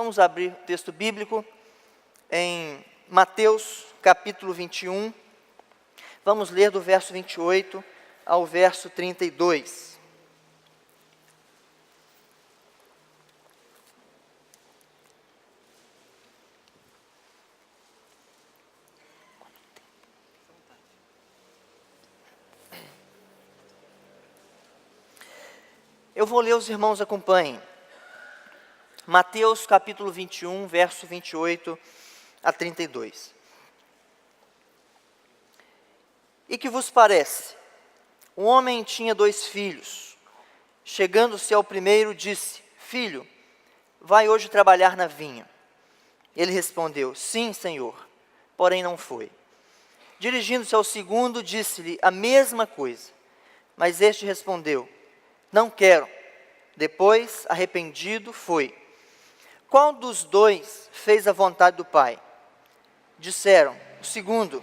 Vamos abrir o texto bíblico em Mateus capítulo 21. Vamos ler do verso 28 ao verso 32. Eu vou ler, os irmãos acompanhem. Mateus capítulo 21, verso 28 a 32. E que vos parece? Um homem tinha 2 filhos. Chegando-se ao primeiro, disse: Filho, vai hoje trabalhar na vinha. Ele respondeu: Sim, senhor, porém não foi. Dirigindo-se ao segundo, disse-lhe a mesma coisa. Mas este respondeu: Não quero. Depois, arrependido, foi. Qual dos 2 fez a vontade do Pai? Disseram: o segundo.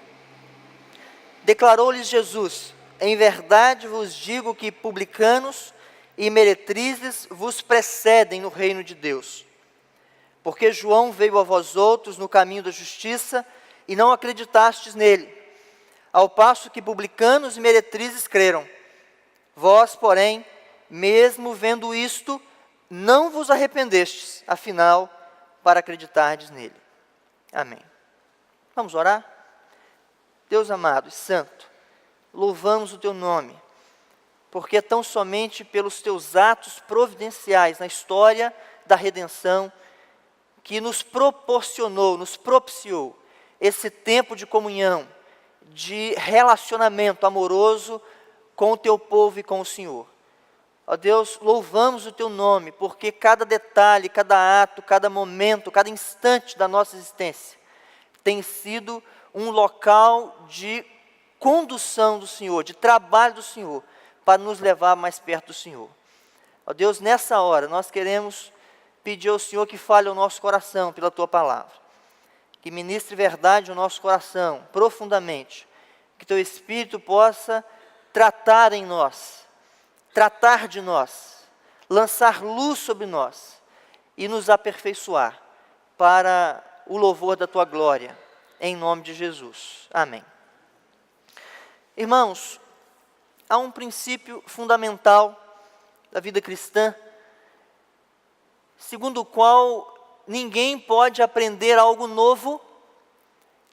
Declarou-lhes Jesus: Em verdade vos digo que publicanos e meretrizes vos precedem no reino de Deus. Porque João veio a vós outros no caminho da justiça e não acreditastes nele, ao passo que publicanos e meretrizes creram. Vós, porém, mesmo vendo isto, não vos arrependestes, afinal, para acreditardes nele. Amém. Vamos orar? Deus amado e santo, louvamos o teu nome, porque é tão somente pelos teus atos providenciais na história da redenção que nos proporcionou, nos propiciou esse tempo de comunhão, de relacionamento amoroso com o teu povo e com o Senhor. Ó Deus, louvamos o teu nome, porque cada detalhe, cada ato, cada momento, cada instante da nossa existência tem sido um local de condução do Senhor, de trabalho do Senhor, para nos levar mais perto do Senhor. Ó Deus, nessa hora nós queremos pedir ao Senhor que fale ao nosso coração pela tua palavra, que ministre verdade ao nosso coração profundamente, que teu Espírito possa tratar em nós, tratar de nós, lançar luz sobre nós e nos aperfeiçoar para o louvor da tua glória, em nome de Jesus. Amém. Irmãos, há um princípio fundamental da vida cristã, segundo o qual ninguém pode aprender algo novo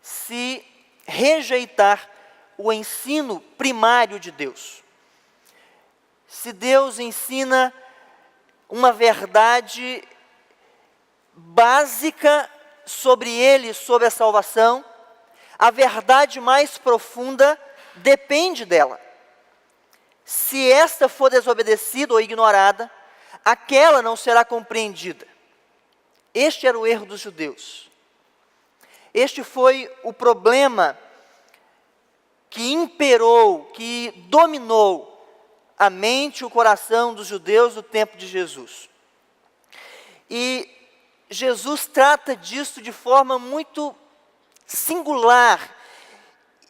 se rejeitar o ensino primário de Deus. Se Deus ensina uma verdade básica sobre Ele, sobre a salvação, a verdade mais profunda depende dela. Se esta for desobedecida ou ignorada, aquela não será compreendida. Este era o erro dos judeus. Este foi o problema que imperou, que dominou a mente e o coração dos judeus no tempo de Jesus. E Jesus trata disso de forma muito singular,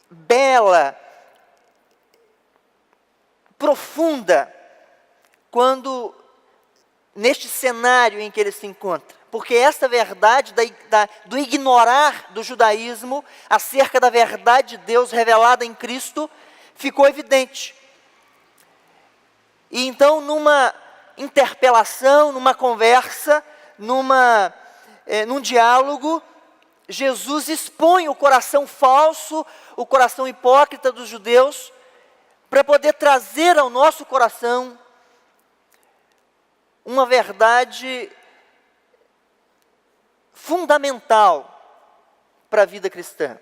bela, profunda, quando, neste cenário em que ele se encontra. Porque essa verdade do ignorar do judaísmo acerca da verdade de Deus revelada em Cristo ficou evidente. E então, numa interpelação, numa conversa, num diálogo, Jesus expõe o coração falso, o coração hipócrita dos judeus, para poder trazer ao nosso coração uma verdade fundamental para a vida cristã.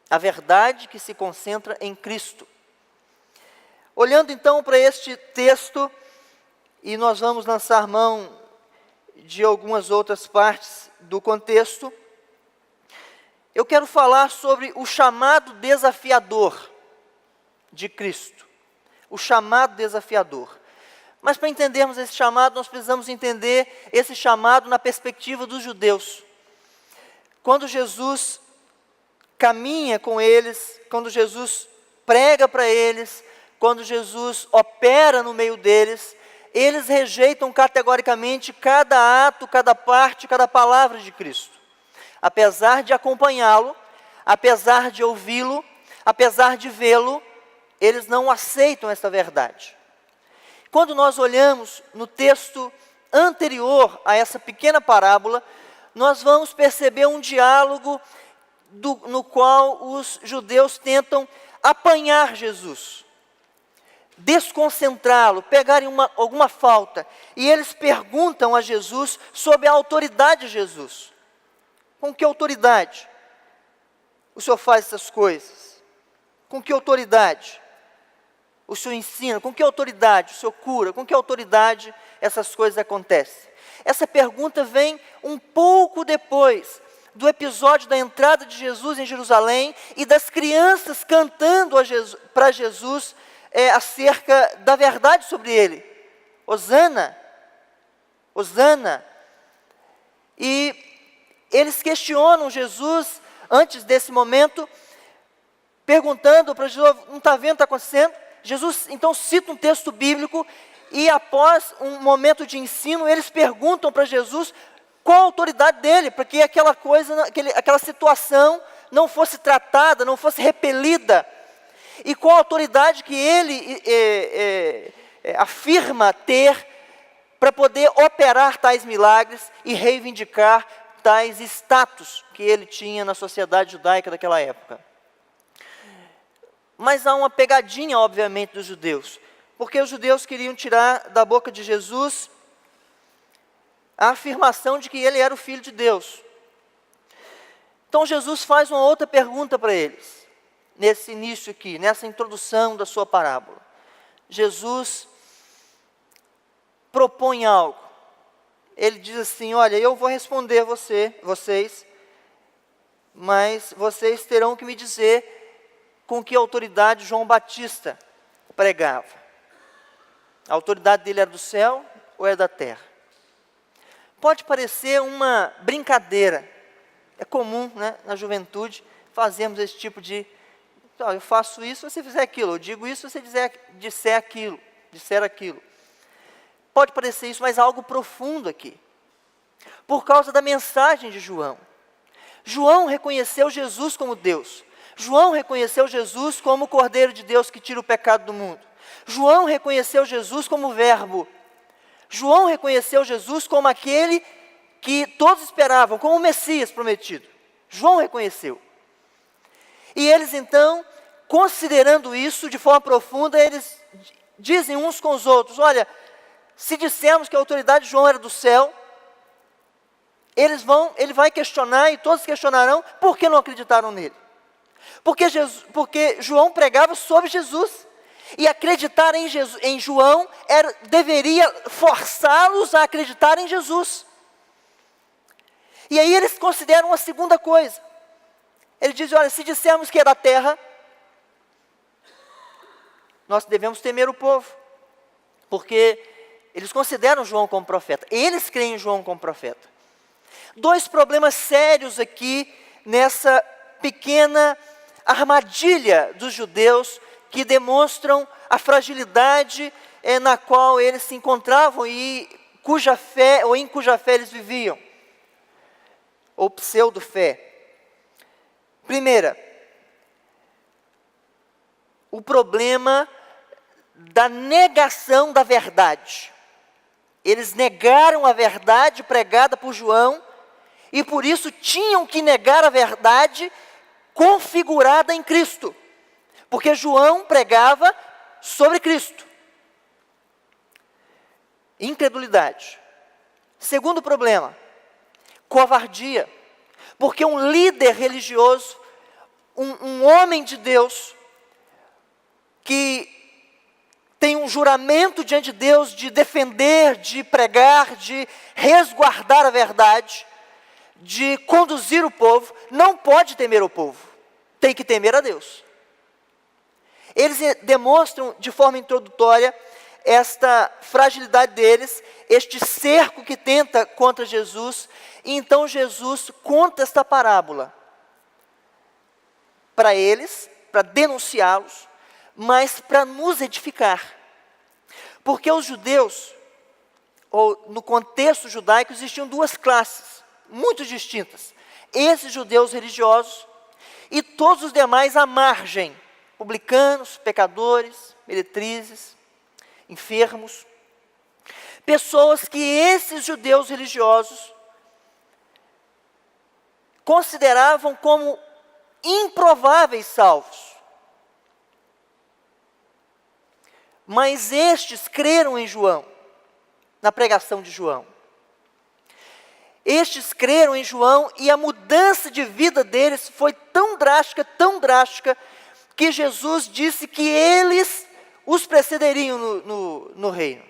A verdade que se concentra em Cristo. Olhando então para este texto, e nós vamos lançar mão de algumas outras partes do contexto, eu quero falar sobre o chamado desafiador de Cristo. O chamado desafiador. Mas para entendermos esse chamado, nós precisamos entender esse chamado na perspectiva dos judeus. Quando Jesus caminha com eles, quando Jesus prega para eles, quando Jesus opera no meio deles, eles rejeitam categoricamente cada ato, cada parte, cada palavra de Cristo. Apesar de acompanhá-lo, apesar de ouvi-lo, apesar de vê-lo, eles não aceitam essa verdade. Quando nós olhamos no texto anterior a essa pequena parábola, nós vamos perceber um diálogo no qual os judeus tentam apanhar Jesus, desconcentrá-lo, pegarem alguma falta, e eles perguntam a Jesus sobre a autoridade de Jesus. Com que autoridade o Senhor faz essas coisas? Com que autoridade o Senhor ensina? Com que autoridade o Senhor cura? Com que autoridade essas coisas acontecem? Essa pergunta vem um pouco depois do episódio da entrada de Jesus em Jerusalém e das crianças cantando para Jesus acerca da verdade sobre ele. Hosana, Hosana. E eles questionam Jesus antes desse momento, perguntando para Jesus: não está vendo o que está acontecendo? Jesus então cita um texto bíblico e após um momento de ensino, eles perguntam para Jesus qual a autoridade dele, para que aquela situação não fosse tratada, não fosse repelida, e qual a autoridade que ele afirma ter para poder operar tais milagres e reivindicar tais status que ele tinha na sociedade judaica daquela época. Mas há uma pegadinha, obviamente, dos judeus, porque os judeus queriam tirar da boca de Jesus a afirmação de que ele era o Filho de Deus. Então Jesus faz uma outra pergunta para eles, nesse início aqui, nessa introdução da sua parábola. Jesus propõe algo. Ele diz assim: olha, eu vou responder vocês, mas vocês terão que me dizer com que autoridade João Batista pregava. A autoridade dele era do céu ou era da terra? Pode parecer uma brincadeira. É comum, né, na juventude, fazermos esse tipo de... eu faço isso, você fizer aquilo. Eu digo isso, você disser aquilo. Pode parecer isso, mas há algo profundo aqui. Por causa da mensagem de João. João reconheceu Jesus como Deus. João reconheceu Jesus como o Cordeiro de Deus que tira o pecado do mundo. João reconheceu Jesus como Verbo. João reconheceu Jesus como aquele que todos esperavam, como o Messias prometido. João reconheceu. E eles então, considerando isso de forma profunda, eles dizem uns com os outros: olha, se dissermos que a autoridade de João era do céu, ele vai questionar, e todos questionarão, por que não acreditaram nele? Porque João pregava sobre Jesus. E acreditar em João deveria forçá-los a acreditar em Jesus. E aí eles consideram uma segunda coisa. Eles dizem: olha, se dissermos que é da terra, nós devemos temer o povo. Porque eles consideram João como profeta. Eles creem em João como profeta. Dois problemas sérios aqui nessa pequena armadilha dos judeus, que demonstram a fragilidade na qual eles se encontravam e em cuja fé eles viviam, ou pseudo-fé. Primeira, o problema da negação da verdade. Eles negaram a verdade pregada por João, e por isso tinham que negar a verdade configurada em Cristo. Porque João pregava sobre Cristo. Incredulidade. Segundo problema, covardia. Porque um líder religioso, um homem de Deus, que tem um juramento diante de Deus de defender, de pregar, de resguardar a verdade, de conduzir o povo, não pode temer o povo, tem que temer a Deus. Eles demonstram de forma introdutória esta fragilidade deles, este cerco que tenta contra Jesus, e então Jesus conta esta parábola para eles, para denunciá-los, mas para nos edificar. Porque os judeus, ou no contexto judaico, existiam duas classes, muito distintas. Esses judeus religiosos e todos os demais à margem, publicanos, pecadores, meretrizes, enfermos. Pessoas que esses judeus religiosos consideravam como improváveis salvos. Mas estes creram em João, na pregação de João. Estes creram em João e a mudança de vida deles foi tão drástica, que Jesus disse que eles os precederiam no reino.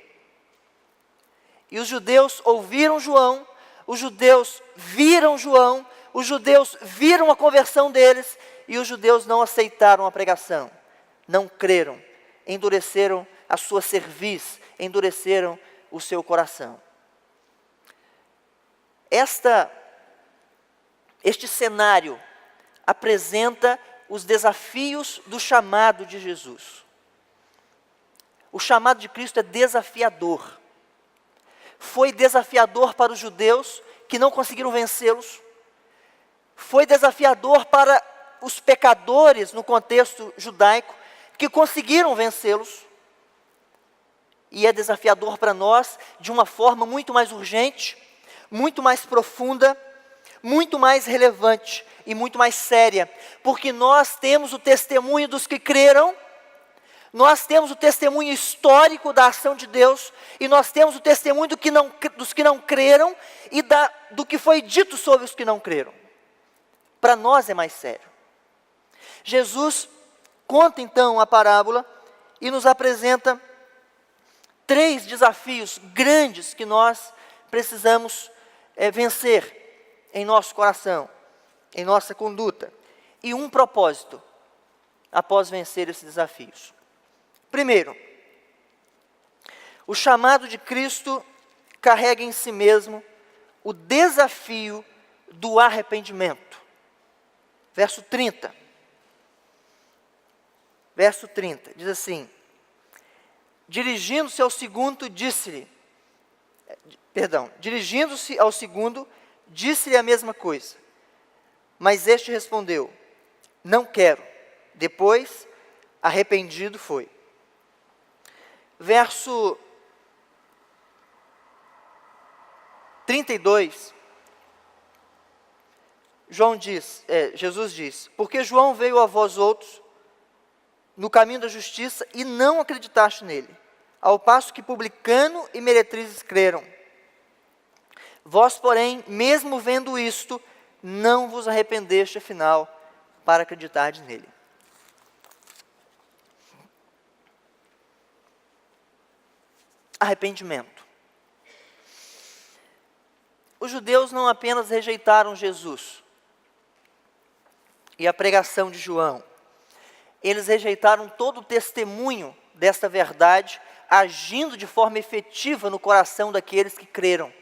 E os judeus ouviram João, os judeus viram João, os judeus viram a conversão deles e os judeus não aceitaram a pregação, não creram, endureceram a sua cerviz, endureceram o seu coração. Este cenário apresenta os desafios do chamado de Jesus. O chamado de Cristo é desafiador. Foi desafiador para os judeus que não conseguiram vencê-los. Foi desafiador para os pecadores no contexto judaico que conseguiram vencê-los. E é desafiador para nós de uma forma muito mais urgente, muito mais profunda, muito mais relevante e muito mais séria, porque nós temos o testemunho dos que creram, nós temos o testemunho histórico da ação de Deus, e nós temos o testemunho dos que não creram e do que foi dito sobre os que não creram. Para nós é mais sério. Jesus conta então a parábola e nos apresenta 3 desafios grandes que nós precisamos vencer em nosso coração, em nossa conduta, e um propósito após vencer esses desafios. Primeiro, o chamado de Cristo carrega em si mesmo o desafio do arrependimento. Verso 30. Verso 30, diz assim: dirigindo-se ao segundo, disse-lhe a mesma coisa. Mas este respondeu: não quero. Depois, arrependido foi. Verso 32, Jesus diz: porque João veio a vós outros no caminho da justiça e não acreditaste nele, ao passo que publicano e meretrizes creram. Vós, porém, mesmo vendo isto, não vos arrependeste afinal para acreditardes nele. Arrependimento. Os judeus não apenas rejeitaram Jesus e a pregação de João, eles rejeitaram todo o testemunho desta verdade, agindo de forma efetiva no coração daqueles que creram.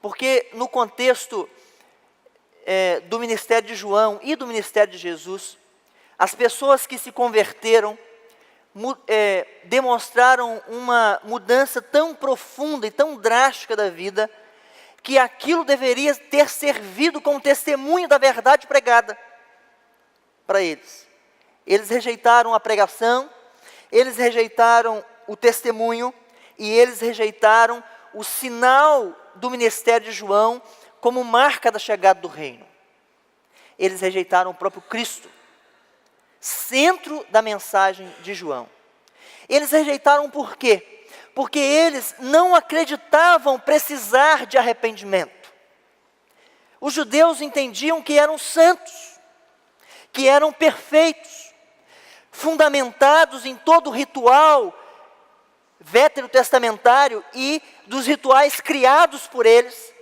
Porque no contexto do ministério de João e do ministério de Jesus, as pessoas que se converteram demonstraram uma mudança tão profunda e tão drástica da vida, que aquilo deveria ter servido como testemunho da verdade pregada para eles. Eles rejeitaram a pregação, eles rejeitaram o testemunho e eles rejeitaram o sinal do ministério de João como marca da chegada do reino. Eles rejeitaram o próprio Cristo, centro da mensagem de João. Eles rejeitaram por quê? Porque eles não acreditavam precisar de arrependimento. Os judeus entendiam que eram santos, que eram perfeitos, fundamentados em todo o ritual veterotestamentário e dos rituais criados por eles,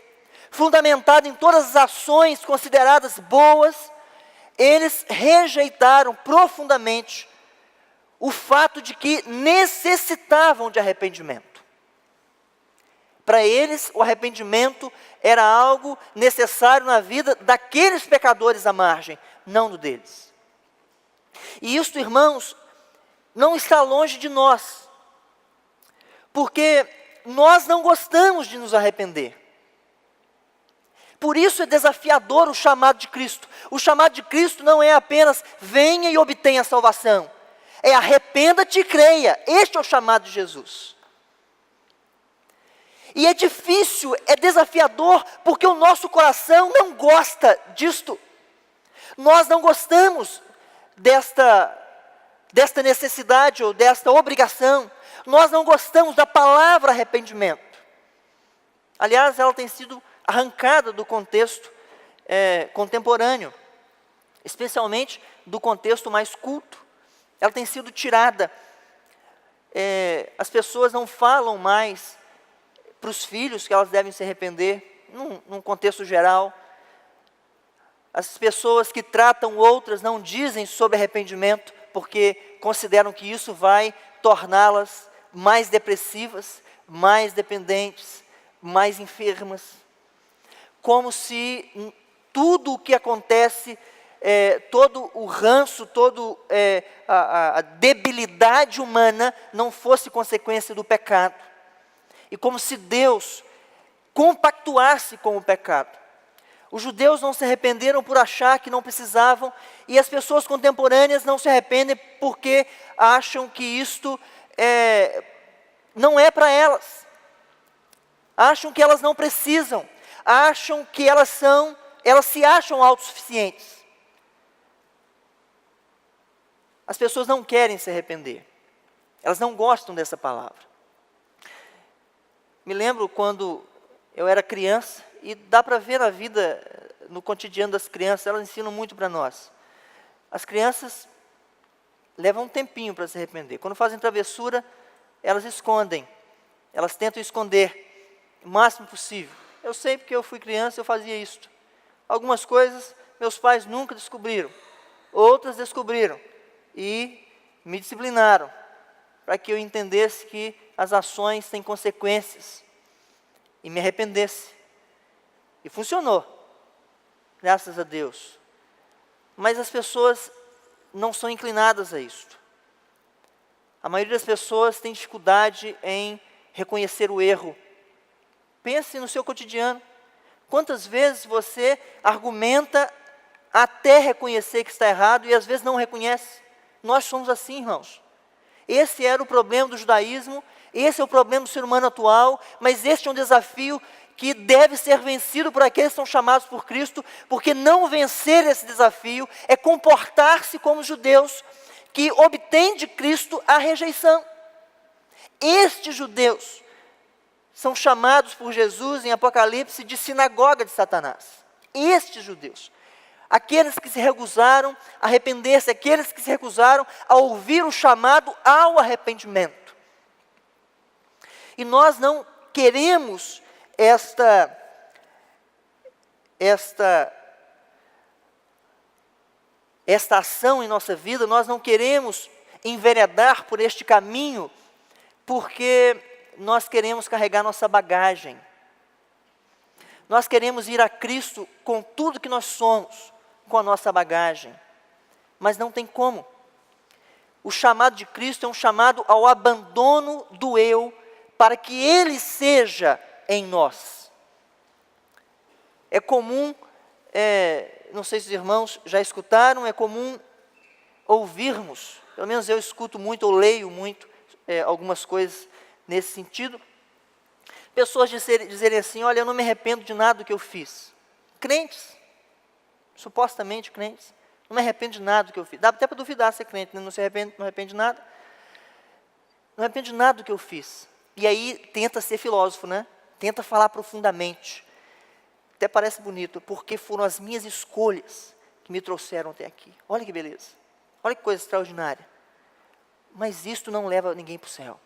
fundamentado em todas as ações consideradas boas. Eles rejeitaram profundamente o fato de que necessitavam de arrependimento. Para eles, o arrependimento era algo necessário na vida daqueles pecadores à margem, não do deles. E isto, irmãos, não está longe de nós, porque nós não gostamos de nos arrepender. Por isso é desafiador o chamado de Cristo. O chamado de Cristo não é apenas venha e obtenha a salvação. É arrependa-te e creia. Este é o chamado de Jesus. E é difícil, é desafiador, porque o nosso coração não gosta disto. Nós não gostamos desta necessidade ou desta obrigação. Nós não gostamos da palavra arrependimento. Aliás, ela tem sido arrancada do contexto contemporâneo, especialmente do contexto mais culto. Ela tem sido tirada. As pessoas não falam mais para os filhos que elas devem se arrepender, num contexto geral. As pessoas que tratam outras não dizem sobre arrependimento, porque consideram que isso vai torná-las mais depressivas, mais dependentes, mais enfermas. Como se tudo o que acontece, todo o ranço, toda a debilidade humana não fosse consequência do pecado. E como se Deus compactuasse com o pecado. Os judeus não se arrependeram por achar que não precisavam, e as pessoas contemporâneas não se arrependem porque acham que isto não é para elas. Acham que elas não precisam, acham que elas se acham autossuficientes. As pessoas não querem se arrepender, elas não gostam dessa palavra. Me lembro quando eu era criança, e dá para ver a vida no cotidiano das crianças, elas ensinam muito para nós. As crianças levam um tempinho para se arrepender. Quando fazem travessura, elas escondem, elas tentam esconder o máximo possível. Eu sei porque eu fui criança, eu fazia isso. Algumas coisas meus pais nunca descobriram, outras descobriram e me disciplinaram, para que eu entendesse que as ações têm consequências e me arrependesse. E funcionou, graças a Deus. Mas as pessoas não são inclinadas a isso. A maioria das pessoas tem dificuldade em reconhecer o erro. Pense no seu cotidiano. Quantas vezes você argumenta até reconhecer que está errado e às vezes não reconhece? Nós somos assim, irmãos. Esse era o problema do judaísmo, esse é o problema do ser humano atual, mas este é um desafio que deve ser vencido por aqueles que são chamados por Cristo, porque não vencer esse desafio é comportar-se como judeus que obtêm de Cristo a rejeição. Estes judeus são chamados por Jesus em Apocalipse de sinagoga de Satanás. Estes judeus, aqueles que se recusaram a arrepender-se, aqueles que se recusaram a ouvir o chamado ao arrependimento. E nós não queremos esta ação em nossa vida, nós não queremos enveredar por este caminho, porque nós queremos carregar nossa bagagem. Nós queremos ir a Cristo com tudo que nós somos, com a nossa bagagem, mas não tem como. O chamado de Cristo é um chamado ao abandono do eu, para que Ele seja em nós. É comum, não sei se os irmãos já escutaram, é comum ouvirmos, pelo menos eu escuto muito, ou leio muito, algumas coisas nesse sentido, pessoas dizerem assim, olha, eu não me arrependo de nada do que eu fiz. Crentes, supostamente crentes, não me arrependo de nada do que eu fiz. Dá até para duvidar ser crente, né? Não se arrepende, não arrepende de nada. Não arrependo de nada do que eu fiz. E aí tenta ser filósofo, né? Tenta falar profundamente. Até parece bonito, porque foram as minhas escolhas que me trouxeram até aqui. Olha que beleza. Olha que coisa extraordinária. Mas isto não leva ninguém para o céu.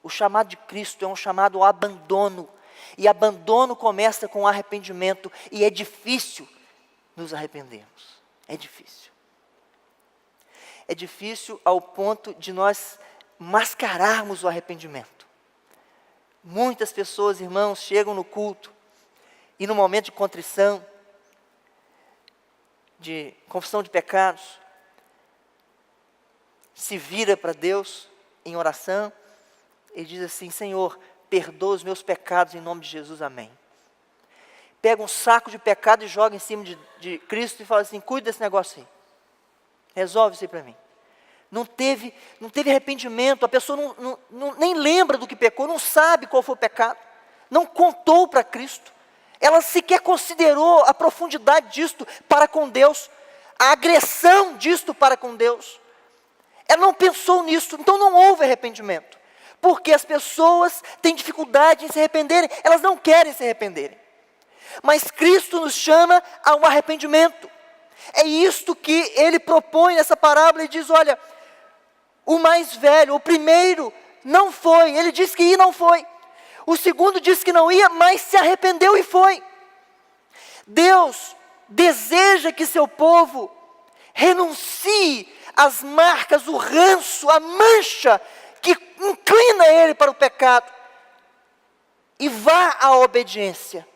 O chamado de Cristo é um chamado ao abandono. E abandono começa com arrependimento. E é difícil nos arrependermos. É difícil. É difícil ao ponto de nós mascararmos o arrependimento. Muitas pessoas, irmãos, chegam no culto e no momento de contrição, de confissão de pecados, se vira para Deus em oração e diz assim, Senhor, perdoa os meus pecados em nome de Jesus, amém. Pega um saco de pecado e joga em cima de Cristo e fala assim, cuida desse negócio aí. Resolve isso aí para mim. Não teve arrependimento, a pessoa nem lembra do que pecou, não sabe qual foi o pecado, não contou para Cristo, ela sequer considerou a profundidade disto para com Deus, a agressão disto para com Deus, ela não pensou nisso, então não houve arrependimento, porque as pessoas têm dificuldade em se arrependerem, elas não querem se arrependerem, mas Cristo nos chama a um arrependimento, é isto que Ele propõe nessa parábola e diz, olha, o mais velho, o primeiro, não foi. Ele disse que ia e não foi. O segundo disse que não ia, mas se arrependeu e foi. Deus deseja que seu povo renuncie às marcas, o ranço, a mancha que inclina ele para o pecado e vá à obediência.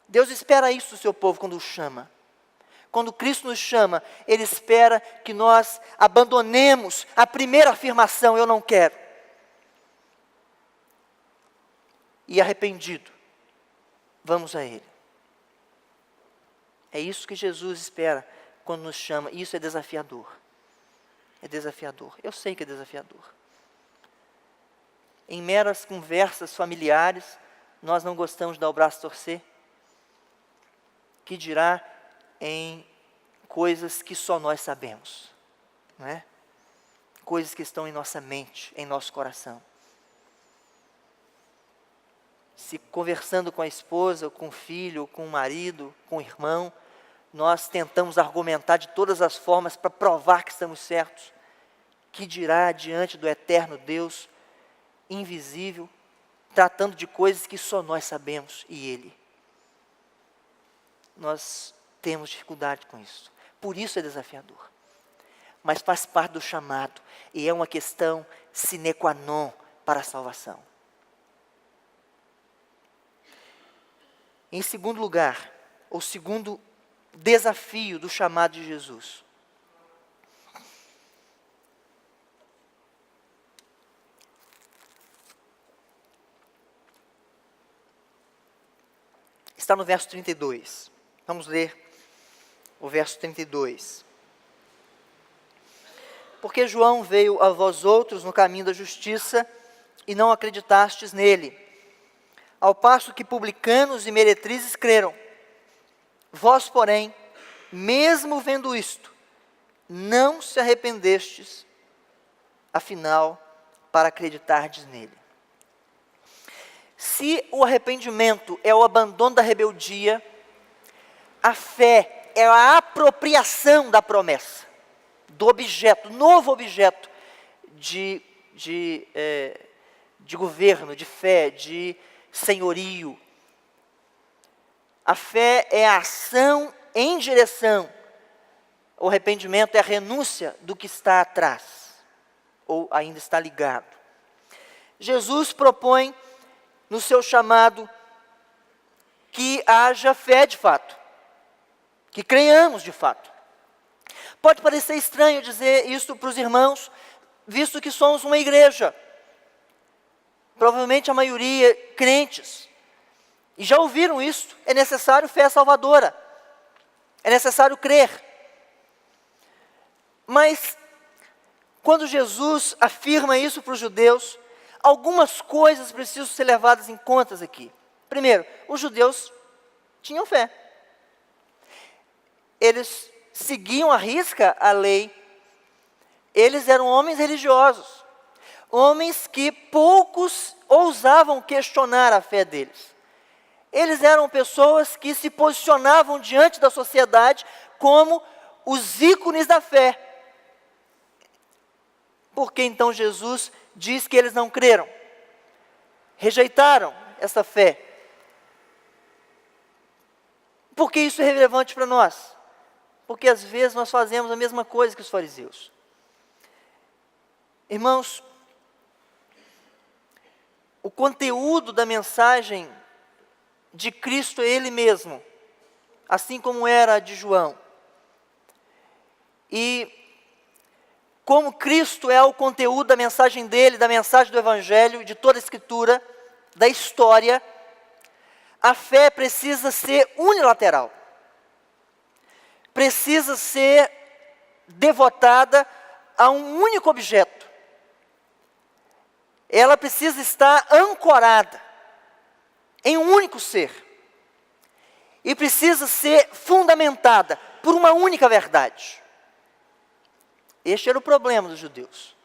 Deus espera isso do seu povo quando o chama. Quando Cristo nos chama, Ele espera que nós abandonemos a primeira afirmação, eu não quero. E arrependido, vamos a Ele. É isso que Jesus espera quando nos chama, e isso é desafiador. É desafiador, eu sei que é desafiador. Em meras conversas familiares, nós não gostamos de dar o braço a torcer. Que dirá em coisas que só nós sabemos, não é? Coisas que estão em nossa mente, em nosso coração. Se conversando com a esposa, com o filho, com o marido, com o irmão, nós tentamos argumentar de todas as formas para provar que estamos certos, que dirá diante do eterno Deus, invisível, tratando de coisas que só nós sabemos e Ele. Nós temos dificuldade com isso. Por isso é desafiador. Mas faz parte do chamado. E é uma questão sine qua non para a salvação. Em segundo lugar, o segundo desafio do chamado de Jesus. Está no verso 32. Vamos ler o verso 32. Porque João veio a vós outros no caminho da justiça e não acreditastes nele, ao passo que publicanos e meretrizes creram. Vós, porém, mesmo vendo isto, não se arrependestes, afinal, para acreditardes nele. Se o arrependimento é o abandono da rebeldia, a fé é a apropriação da promessa, do objeto, novo objeto de governo, de fé, de senhorio. A fé é a ação em direção, o arrependimento é a renúncia do que está atrás, ou ainda está ligado. Jesus propõe no seu chamado que haja fé de fato, que creiamos de fato. Pode parecer estranho dizer isso para os irmãos, visto que somos uma igreja, provavelmente a maioria crentes, e já ouviram isso, é necessário fé salvadora, é necessário crer. Mas, quando Jesus afirma isso para os judeus, algumas coisas precisam ser levadas em conta aqui. Primeiro, os judeus tinham fé. Eles seguiam à risca a lei. Eles eram homens religiosos. Homens que poucos ousavam questionar a fé deles. Eles eram pessoas que se posicionavam diante da sociedade como os ícones da fé. Por que então Jesus diz que eles não creram? Rejeitaram essa fé. Por que isso é relevante para nós? Porque às vezes nós fazemos a mesma coisa que os fariseus. Irmãos, o conteúdo da mensagem de Cristo é Ele mesmo, assim como era a de João. E como Cristo é o conteúdo da mensagem dele, da mensagem do Evangelho, de toda a Escritura, da história, a fé precisa ser unilateral. Precisa ser devotada a um único objeto. Ela precisa estar ancorada em um único ser. E precisa ser fundamentada por uma única verdade. Este era o problema dos judeus.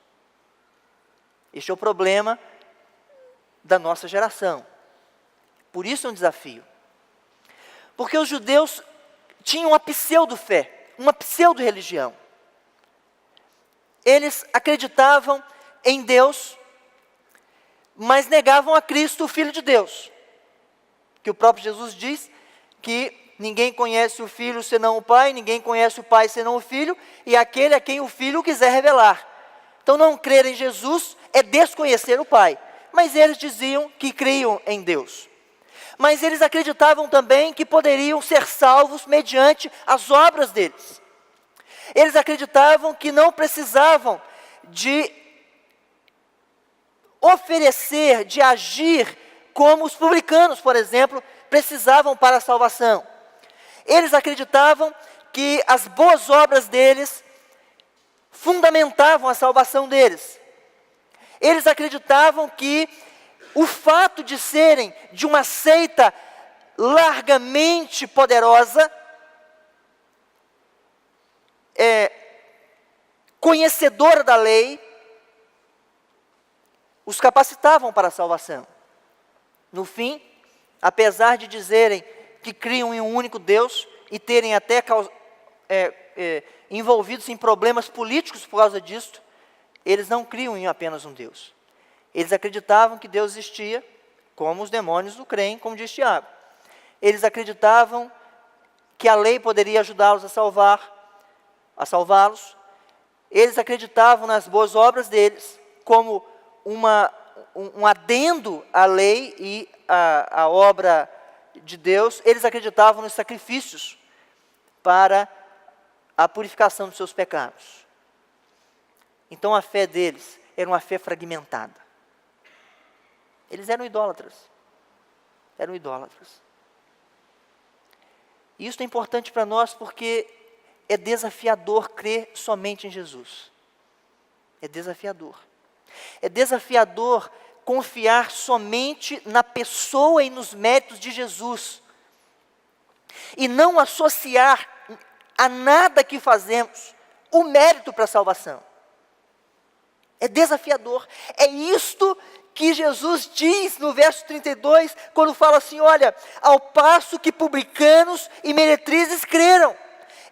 Este é o problema da nossa geração. Por isso é um desafio. Porque os judeus tinham uma pseudo-fé, uma pseudo-religião. Eles acreditavam em Deus, mas negavam a Cristo, o Filho de Deus. Que o próprio Jesus diz que ninguém conhece o Filho senão o Pai, ninguém conhece o Pai senão o Filho, e aquele a quem o Filho quiser revelar. Então não crer em Jesus é desconhecer o Pai. Mas eles diziam que criam em Deus. Mas eles acreditavam também que poderiam ser salvos mediante as obras deles. Eles acreditavam que não precisavam de oferecer, de agir como os publicanos, por exemplo, precisavam para a salvação. Eles acreditavam que as boas obras deles fundamentavam a salvação deles. Eles acreditavam que o fato de serem de uma seita largamente poderosa, conhecedora da lei, os capacitavam para a salvação. No fim, apesar de dizerem que criam em um único Deus e terem até envolvidos em problemas políticos por causa disso, eles não criam em apenas um Deus. Eles acreditavam que Deus existia, como os demônios o creem, como diz Tiago. Eles acreditavam que a lei poderia ajudá-los a salvá-los. Eles acreditavam nas boas obras deles, como um adendo à lei e à obra de Deus. Eles acreditavam nos sacrifícios para a purificação dos seus pecados. Então a fé deles era uma fé fragmentada. Eles eram idólatras. Eram idólatras. E isso é importante para nós porque é desafiador crer somente em Jesus. É desafiador. É desafiador confiar somente na pessoa e nos méritos de Jesus. E não associar a nada que fazemos o mérito para a salvação. É desafiador. É isto que Jesus diz no verso 32, quando fala assim, olha, ao passo que publicanos e meretrizes creram.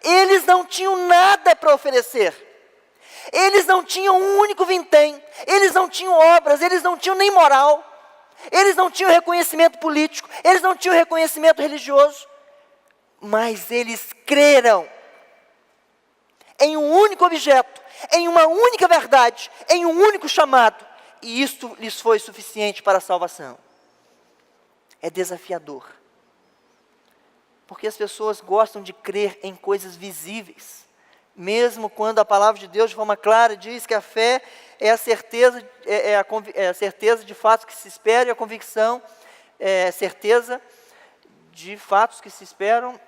Eles não tinham nada para oferecer. Eles não tinham um único vintém. Eles não tinham obras, eles não tinham nem moral. Eles não tinham reconhecimento político, eles não tinham reconhecimento religioso. Mas eles creram em um único objeto, em uma única verdade, em um único chamado. E isto lhes foi suficiente para a salvação. É desafiador. Porque as pessoas gostam de crer em coisas visíveis. Mesmo quando a palavra de Deus, de forma clara, diz que a fé é a certeza, a certeza de fatos que se esperam, e a convicção é a certeza de fatos que se esperam.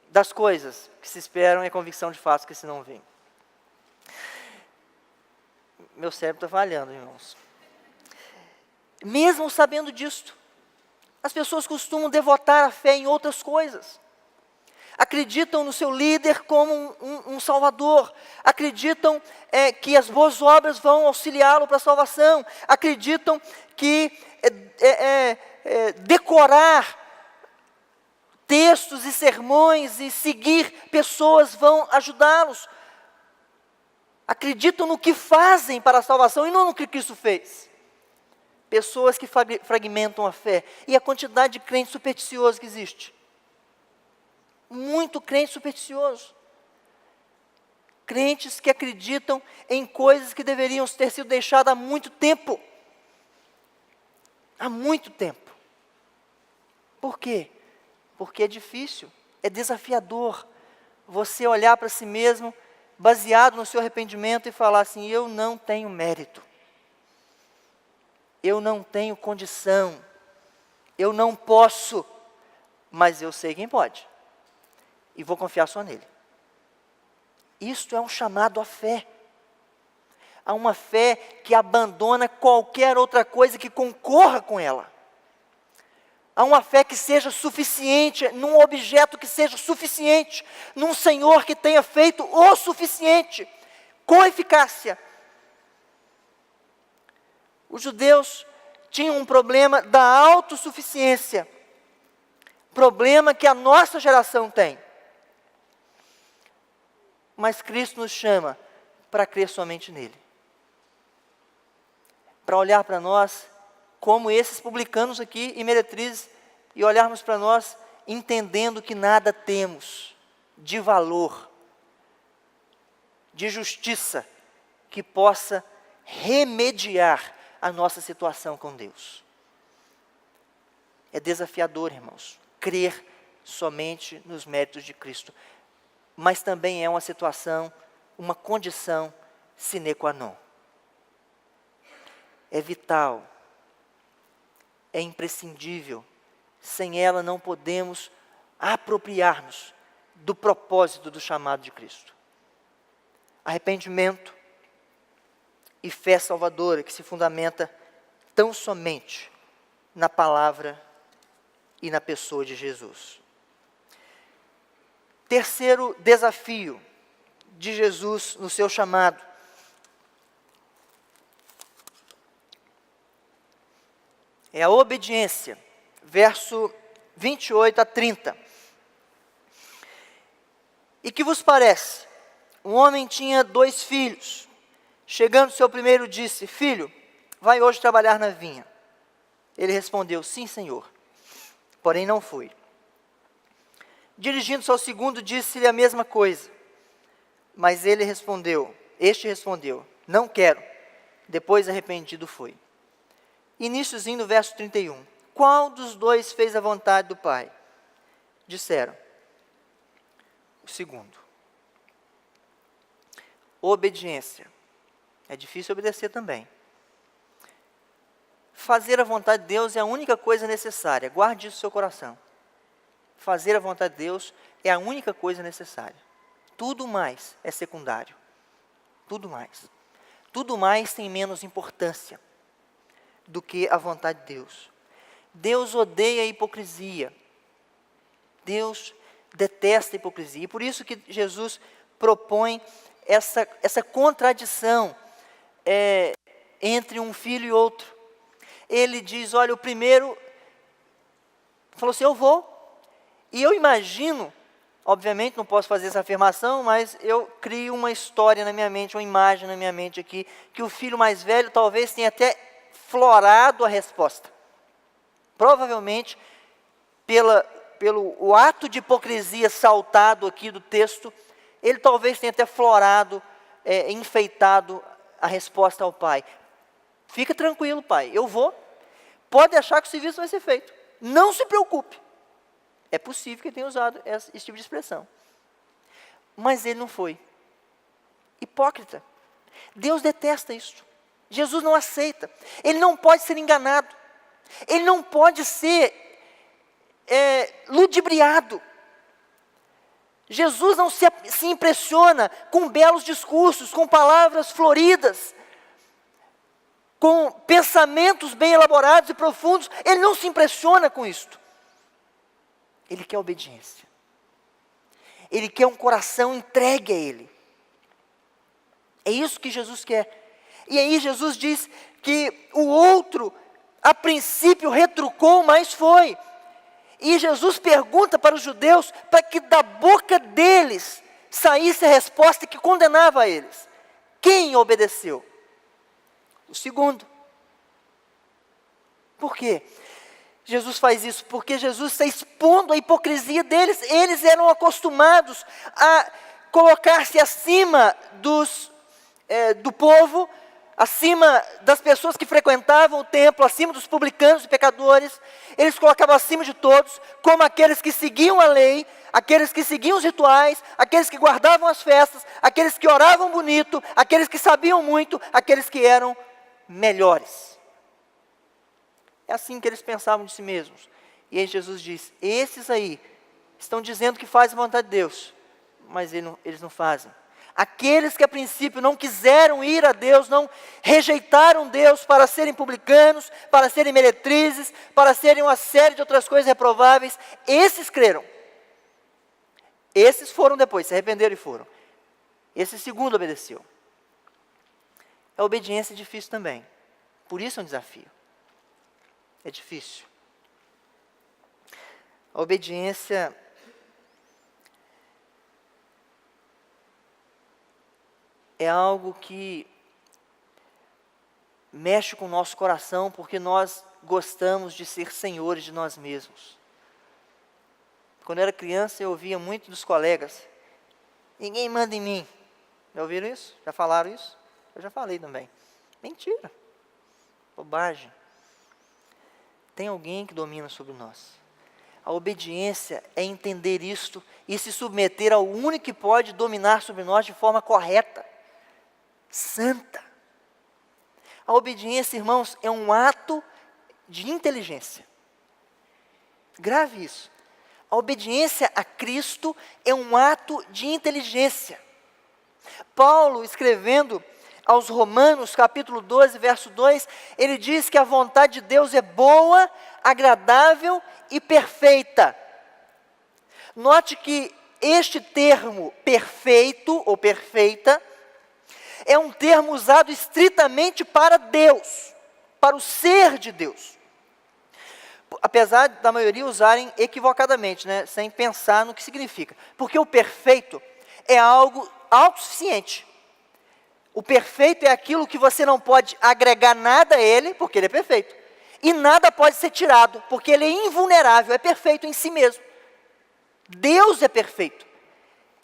Das coisas que se esperam e a convicção de fatos que se não veem. Meu cérebro está falhando, irmãos. Mesmo sabendo disto, as pessoas costumam devotar a fé em outras coisas. Acreditam no seu líder como um salvador. Acreditam que as boas obras vão auxiliá-lo para a salvação. Acreditam que decorar textos e sermões e seguir pessoas vão ajudá-los. Acreditam no que fazem para a salvação e não no que Cristo fez. Pessoas que fragmentam a fé. E a quantidade de crentes supersticiosos que existe. Muito crente supersticioso. Crentes que acreditam em coisas que deveriam ter sido deixadas há muito tempo. Há muito tempo. Por quê? Porque é difícil, é desafiador você olhar para si mesmo, baseado no seu arrependimento, e falar assim: eu não tenho mérito, eu não tenho condição, eu não posso, mas eu sei quem pode, e vou confiar só nele. Isto é um chamado à fé. Há uma fé que abandona qualquer outra coisa que concorra com ela. Há uma fé que seja suficiente, num objeto que seja suficiente, num Senhor que tenha feito o suficiente, com eficácia. Os judeus tinham um problema da autossuficiência, problema que a nossa geração tem. Mas Cristo nos chama para crer somente nele. Para olhar para nós como esses publicanos aqui e meretrizes, e olharmos para nós entendendo que nada temos de valor, de justiça, que possa remediar a nossa situação com Deus. É desafiador, irmãos, crer somente nos méritos de Cristo, mas também é uma situação, uma condição sine qua non. É vital, é imprescindível. Sem ela não podemos apropriar-nos do propósito do chamado de Cristo. Arrependimento e fé salvadora que se fundamenta tão somente na palavra e na pessoa de Jesus. Terceiro desafio de Jesus no seu chamado. É a obediência, verso 28 a 30. E que vos parece? Um homem tinha 2 filhos. Chegando seu primeiro, disse: filho, vai hoje trabalhar na vinha. Ele respondeu: sim, senhor. Porém não foi. Dirigindo-se ao segundo, disse-lhe a mesma coisa. Mas este respondeu: não quero. Depois arrependido foi. Iníciozinho do verso 31. Qual dos 2 fez a vontade do Pai? Disseram: o segundo. Obediência. É difícil obedecer também. Fazer a vontade de Deus é a única coisa necessária. Guarde isso no seu coração. Fazer a vontade de Deus é a única coisa necessária. Tudo mais é secundário. Tudo mais. Tudo mais tem menos importância do que a vontade de Deus. Deus odeia a hipocrisia. Deus detesta a hipocrisia. E por isso que Jesus propõe essa contradição entre um filho e outro. Ele diz: olha, o primeiro falou assim: eu vou. E eu imagino, obviamente não posso fazer essa afirmação, mas eu crio uma história na minha mente, uma imagem na minha mente aqui, que o filho mais velho talvez tenha até florado a resposta. Provavelmente, pelo o ato de hipocrisia saltado aqui do texto, ele talvez tenha até florado, enfeitado a resposta ao pai. Fica tranquilo, pai, eu vou. Pode achar que o serviço vai ser feito. Não se preocupe. É possível que ele tenha usado esse tipo de expressão. Mas ele não foi. Hipócrita. Deus detesta isso. Jesus não aceita. Ele não pode ser enganado. Ele não pode ser ludibriado. Jesus não se impressiona com belos discursos, com palavras floridas, com pensamentos bem elaborados e profundos. Ele não se impressiona com isto. Ele quer obediência. Ele quer um coração entregue a Ele. É isso que Jesus quer. E aí Jesus diz que o outro, a princípio, retrucou, mas foi. E Jesus pergunta para os judeus, para que da boca deles saísse a resposta que condenava eles. Quem obedeceu? O segundo. Por quê? Jesus faz isso porque Jesus está expondo a hipocrisia deles. Eles eram acostumados a colocar-se acima do povo, acima das pessoas que frequentavam o templo, acima dos publicanos e pecadores. Eles colocavam acima de todos, como aqueles que seguiam a lei, aqueles que seguiam os rituais, aqueles que guardavam as festas, aqueles que oravam bonito, aqueles que sabiam muito, aqueles que eram melhores. É assim que eles pensavam de si mesmos. E aí Jesus diz, esses aí estão dizendo que fazem a vontade de Deus, mas eles não fazem. Aqueles que a princípio não quiseram ir a Deus, não rejeitaram Deus para serem publicanos, para serem meretrizes, para serem uma série de outras coisas reprováveis, esses creram. Esses foram depois, se arrependeram e foram. Esse segundo obedeceu. A obediência é difícil também. Por isso é um desafio. É difícil. A obediência é algo que mexe com o nosso coração, porque nós gostamos de ser senhores de nós mesmos. Quando eu era criança, eu ouvia muito dos colegas, ninguém manda em mim. Já ouviram isso? Já falaram isso? Eu já falei também. Mentira. Bobagem. Tem alguém que domina sobre nós. A obediência é entender isto e se submeter ao único que pode dominar sobre nós de forma correta, santa. A obediência, irmãos, é um ato de inteligência. Grave isso. A obediência a Cristo é um ato de inteligência. Paulo, escrevendo aos Romanos, capítulo 12, verso 2, ele diz que a vontade de Deus é boa, agradável e perfeita. Note que este termo perfeito ou perfeita é um termo usado estritamente para Deus, para o ser de Deus. Apesar da maioria usarem equivocadamente, né, sem pensar no que significa. Porque o perfeito é algo autossuficiente. O perfeito é aquilo que você não pode agregar nada a ele, porque ele é perfeito. E nada pode ser tirado, porque ele é invulnerável, é perfeito em si mesmo. Deus é perfeito.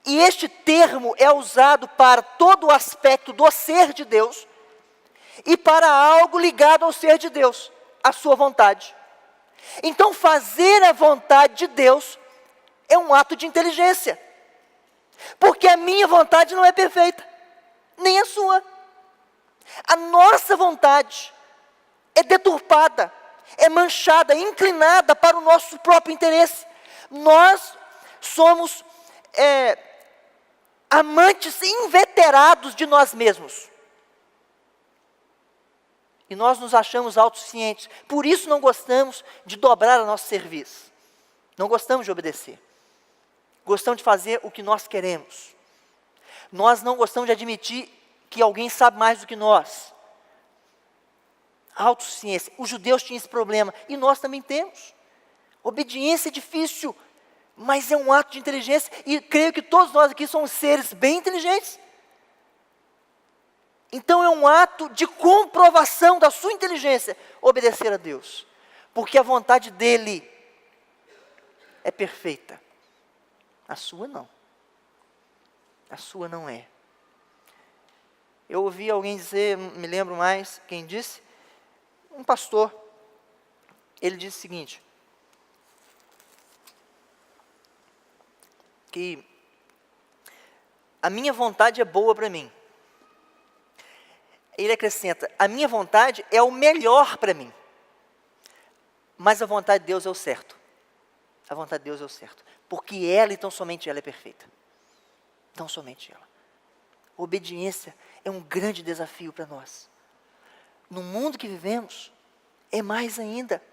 E este termo é usado para todo o aspecto do ser de Deus e para algo ligado ao ser de Deus, a sua vontade. Então, fazer a vontade de Deus é um ato de inteligência, porque a minha vontade não é perfeita, nem a sua. A nossa vontade é deturpada, é manchada, é inclinada para o nosso próprio interesse. Nós somos amantes inveterados de nós mesmos. E nós nos achamos autossuficientes. Por isso não gostamos de dobrar a nosso serviço. Não gostamos de obedecer. Gostamos de fazer o que nós queremos. Nós não gostamos de admitir que alguém sabe mais do que nós. Autossuficiência. Os judeus tinham esse problema. E nós também temos. Obediência é difícil, mas é um ato de inteligência. E creio que todos nós aqui somos seres bem inteligentes. Então é um ato de comprovação da sua inteligência, obedecer a Deus. Porque a vontade dEle é perfeita. A sua não. A sua não é. Eu ouvi alguém dizer, não me lembro mais quem disse, um pastor, ele disse o seguinte, que a minha vontade é boa para mim. Ele acrescenta, a minha vontade é o melhor para mim, mas a vontade de Deus é o certo. A vontade de Deus é o certo, porque ela, então somente ela é perfeita. Então somente ela. Obediência é um grande desafio para nós. No mundo que vivemos, é mais ainda,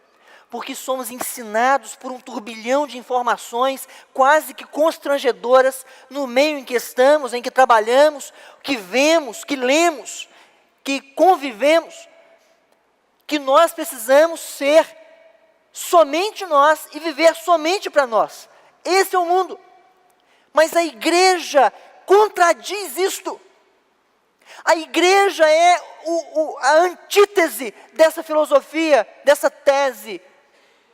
porque somos ensinados por um turbilhão de informações quase que constrangedoras no meio em que estamos, em que trabalhamos, que vemos, que lemos, que convivemos, que nós precisamos ser somente nós e viver somente para nós. Esse é o mundo. Mas a igreja contradiz isto. A igreja é a antítese dessa filosofia, dessa tese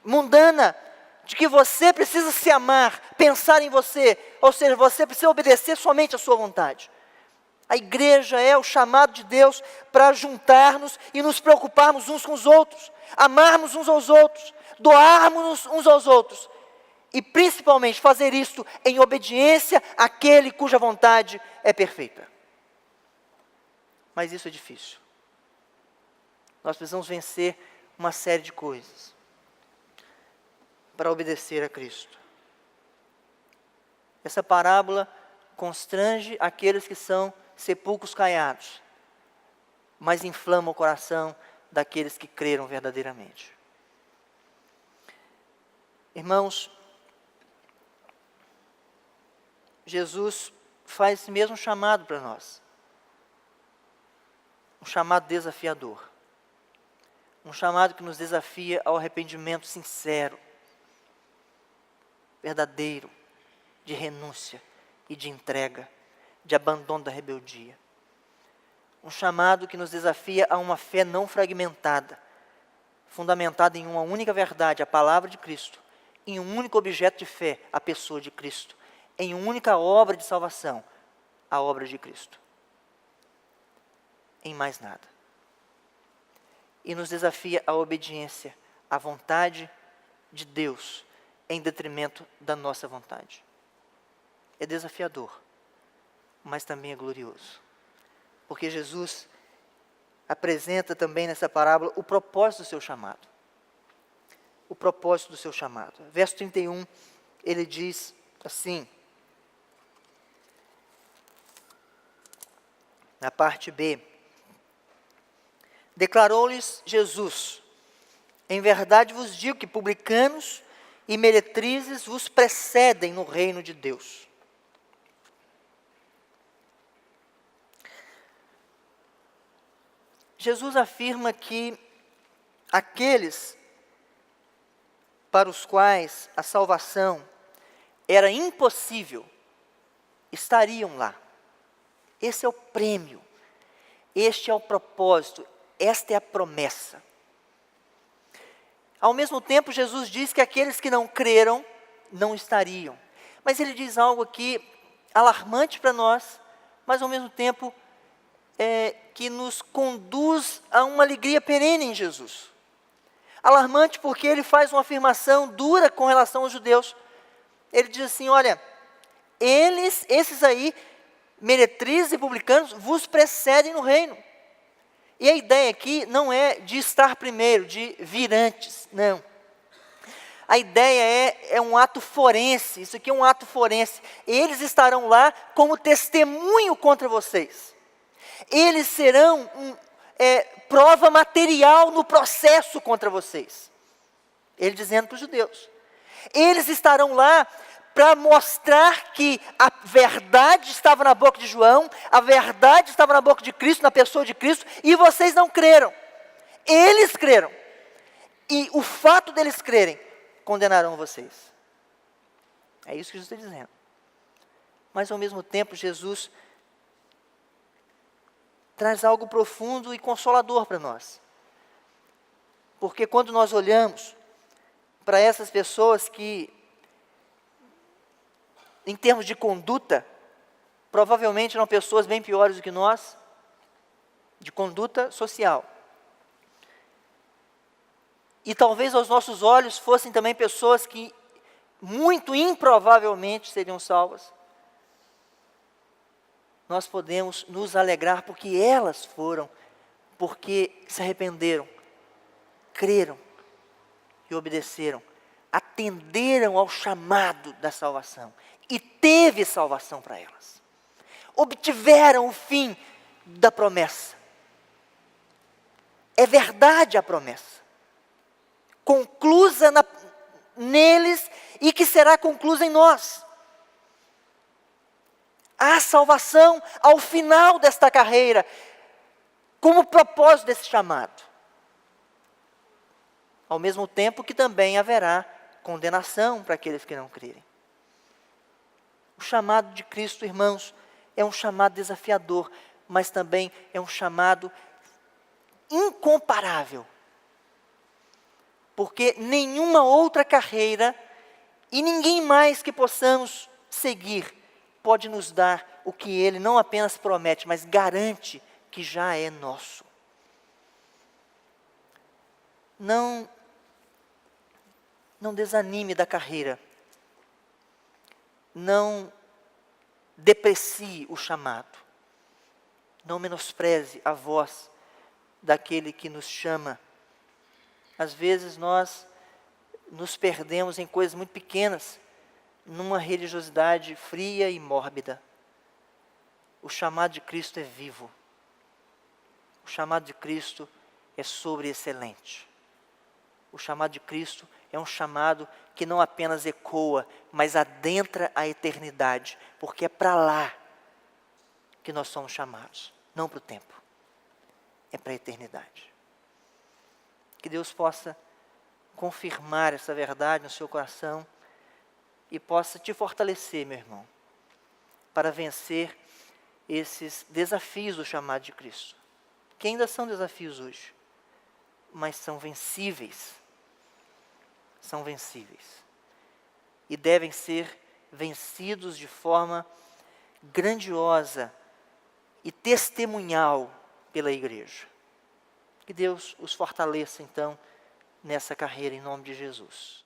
mundana, de que você precisa se amar, pensar em você, ou seja, você precisa obedecer somente à sua vontade. A igreja é o chamado de Deus para juntar-nos e nos preocuparmos uns com os outros, amarmos uns aos outros, doarmos uns aos outros e principalmente fazer isto em obediência àquele cuja vontade é perfeita. Mas isso é difícil. Nós precisamos vencer uma série de coisas para obedecer a Cristo. Essa parábola constrange aqueles que são sepulcros caiados, mas inflama o coração daqueles que creram verdadeiramente. Irmãos, Jesus faz esse mesmo chamado para nós. Um chamado desafiador. Um chamado que nos desafia ao arrependimento sincero, verdadeiro, de renúncia e de entrega, de abandono da rebeldia. Um chamado que nos desafia a uma fé não fragmentada, fundamentada em uma única verdade, a palavra de Cristo, em um único objeto de fé, a pessoa de Cristo, em uma única obra de salvação, a obra de Cristo. Em mais nada. E nos desafia a obediência à vontade de Deus, em detrimento da nossa vontade. É desafiador, mas também é glorioso. Porque Jesus apresenta também nessa parábola o propósito do seu chamado. O propósito do seu chamado. Verso 31, ele diz assim, na parte B, declarou-lhes Jesus: em verdade vos digo que publicanos e meretrizes vos precedem no reino de Deus. Jesus afirma que aqueles para os quais a salvação era impossível, estariam lá. Esse é o prêmio, este é o propósito, esta é a promessa. Ao mesmo tempo, Jesus diz que aqueles que não creram, não estariam. Mas ele diz algo aqui alarmante para nós, mas ao mesmo tempo que nos conduz a uma alegria perene em Jesus. Alarmante porque ele faz uma afirmação dura com relação aos judeus. Ele diz assim, olha, esses aí, meretrizes e publicanos, vos precedem no reino. E a ideia aqui não é de estar primeiro, de vir antes, não. A ideia é um ato forense, isso aqui é um ato forense. Eles estarão lá como testemunho contra vocês. Eles serão prova material no processo contra vocês. Ele dizendo para os judeus. Eles estarão lá para mostrar que a verdade estava na boca de João, a verdade estava na boca de Cristo, na pessoa de Cristo, e vocês não creram. Eles creram. E o fato deles crerem, condenarão vocês. É isso que Jesus está dizendo. Mas ao mesmo tempo, Jesus traz algo profundo e consolador para nós. Porque quando nós olhamos para essas pessoas que, em termos de conduta, provavelmente eram pessoas bem piores do que nós, de conduta social. E talvez aos nossos olhos fossem também pessoas que muito improvavelmente seriam salvas. Nós podemos nos alegrar porque elas foram, porque se arrependeram, creram e obedeceram, atenderam ao chamado da salvação e teve salvação para elas. Obtiveram o fim da promessa. É verdade a promessa, conclusa neles e que será conclusa em nós. Há salvação ao final desta carreira, como propósito desse chamado. Ao mesmo tempo que também haverá condenação para aqueles que não crerem. O chamado de Cristo, irmãos, é um chamado desafiador, mas também é um chamado incomparável. Porque nenhuma outra carreira e ninguém mais que possamos seguir pode nos dar o que Ele não apenas promete, mas garante que já é nosso. Não desanime da carreira não deprecie o chamado. Não menospreze a voz daquele que nos chama. Às vezes nós nos perdemos em coisas muito pequenas, numa religiosidade fria e mórbida. O chamado de Cristo é vivo. O chamado de Cristo é sobreexcelente. O chamado de Cristo é um chamado que não apenas ecoa, mas adentra a eternidade, porque é para lá que nós somos chamados, não para o tempo, é para a eternidade. Que Deus possa confirmar essa verdade no seu coração e possa te fortalecer, meu irmão, para vencer esses desafios do chamado de Cristo, que ainda são desafios hoje, mas são vencíveis. São vencíveis. E devem ser vencidos de forma grandiosa e testemunhal pela igreja. Que Deus os fortaleça, então, nessa carreira, em nome de Jesus.